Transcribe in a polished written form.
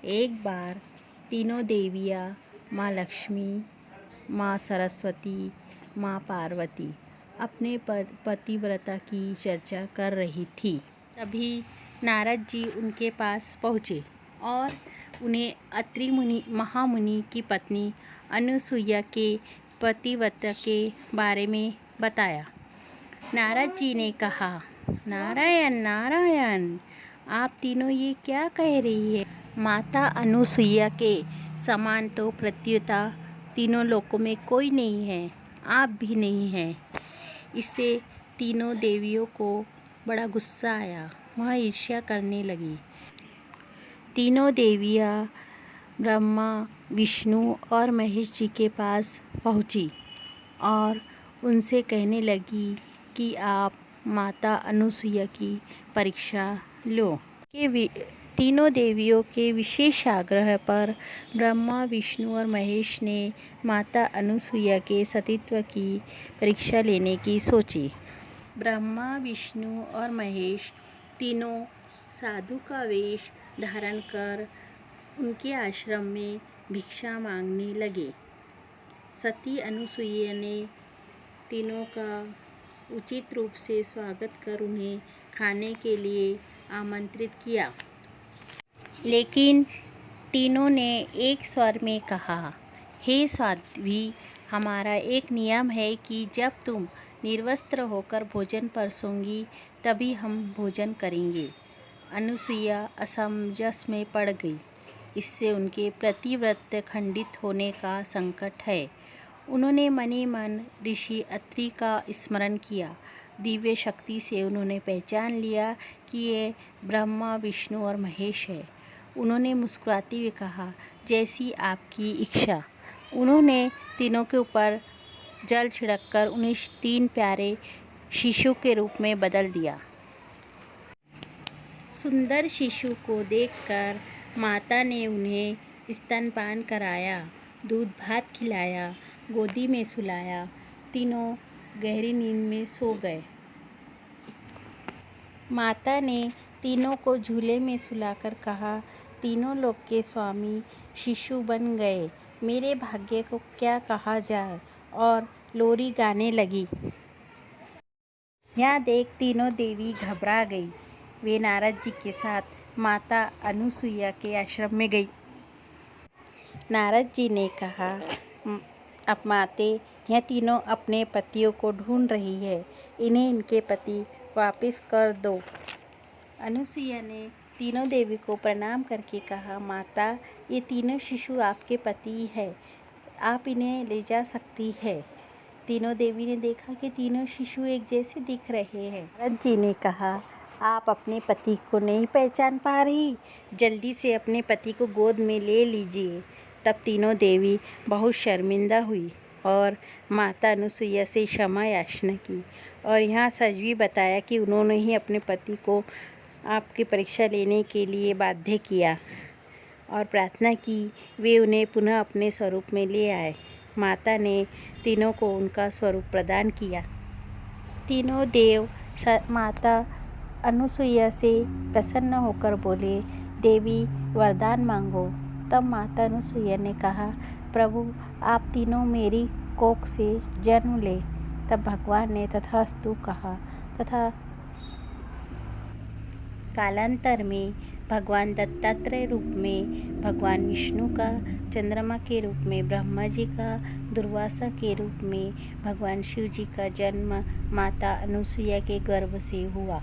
एक बार तीनों देवियाँ माँ लक्ष्मी, माँ सरस्वती, माँ पार्वती अपने पतिव्रता की चर्चा कर रही थी। तभी नारद जी उनके पास पहुँचे और उन्हें अत्रि मुनि महामुनि की पत्नी अनुसुईया के पतिव्रता के बारे में बताया। नारद जी ने कहा, नारायण नारायण, आप तीनों ये क्या कह रही है? माता अनुसुईया के समान तो प्रत्युता तीनों लोकों में कोई नहीं है, आप भी नहीं हैं। इससे तीनों देवियों को बड़ा गुस्सा आया, वह ईर्ष्या करने लगी। तीनों देवियाँ ब्रह्मा, विष्णु और महेश जी के पास पहुँची और उनसे कहने लगी कि आप माता अनुसुईया की परीक्षा लो। तीनों देवियों के विशेष आग्रह पर ब्रह्मा, विष्णु और महेश ने माता अनुसुईया के सतीत्व की परीक्षा लेने की सोची। ब्रह्मा, विष्णु और महेश तीनों साधु का वेश धारण कर उनके आश्रम में भिक्षा मांगने लगे। सती अनुसुईया ने तीनों का उचित रूप से स्वागत कर उन्हें खाने के लिए आमंत्रित किया। लेकिन तीनों ने एक स्वर में कहा, हे साध्वी, हमारा एक नियम है कि जब तुम निर्वस्त्र होकर भोजन परसोंगी तभी हम भोजन करेंगे। अनुसुईया असमंजस में पड़ गई। इससे उनके प्रतिव्रत खंडित होने का संकट है। उन्होंने मने मन ऋषि अत्रि का स्मरण किया। दिव्य शक्ति से उन्होंने पहचान लिया कि ये ब्रह्मा, विष्णु और महेश है। उन्होंने मुस्कुराते हुए कहा, जैसी आपकी इच्छा। उन्होंने तीनों के ऊपर जल छिड़ककर उन्हें 3 प्यारे शिशु के रूप में बदल दिया। सुंदर शिशु को देखकर माता ने उन्हें स्तनपान कराया, दूध भात खिलाया, गोदी में सुलाया। तीनों गहरी नींद में सो गए। माता ने तीनों को झूले में सुलाकर कहा, तीनों लोक के स्वामी शिशु बन गए, मेरे भाग्य को क्या कहा जाए, और लोरी गाने लगी। यह देख तीनों देवी घबरा गई। वे नारद जी के साथ माता अनुसुईया के आश्रम में गई। नारद जी ने कहा, अब माते, यह तीनों अपने पतियों को ढूंढ रही है, इन्हें इनके पति वापस कर दो। अनुसुईया ने तीनों देवी को प्रणाम करके कहा, माता, ये तीनों शिशु आपके पति है, आप इन्हें ले जा सकती है। तीनों देवी ने देखा कि तीनों शिशु एक जैसे दिख रहे हैं। नारद जी ने कहा, आप अपने पति को नहीं पहचान पा रही? जल्दी से अपने पति को गोद में ले लीजिए। तब तीनों देवी बहुत शर्मिंदा हुई और माता अनुसुईया से क्षमा याचना की और यहाँ सच भी बताया कि उन्होंने ही अपने पति को आपकी परीक्षा लेने के लिए बाध्य किया और प्रार्थना की वे उन्हें पुनः अपने स्वरूप में ले आए। माता ने तीनों को उनका स्वरूप प्रदान किया। तीनों देव माता अनुसुईया से प्रसन्न होकर बोले, देवी वरदान मांगो। तब माता अनुसुईया ने कहा, प्रभु, आप तीनों मेरी कोख से जन्म ले। तब भगवान ने तथास्तु कहा तथा कालांतर में भगवान दत्तात्रेय रूप में, भगवान विष्णु का चंद्रमा के रूप में, ब्रह्मा जी का दुर्वासा के रूप में, भगवान शिव जी का जन्म माता अनुसुईया के गर्भ से हुआ।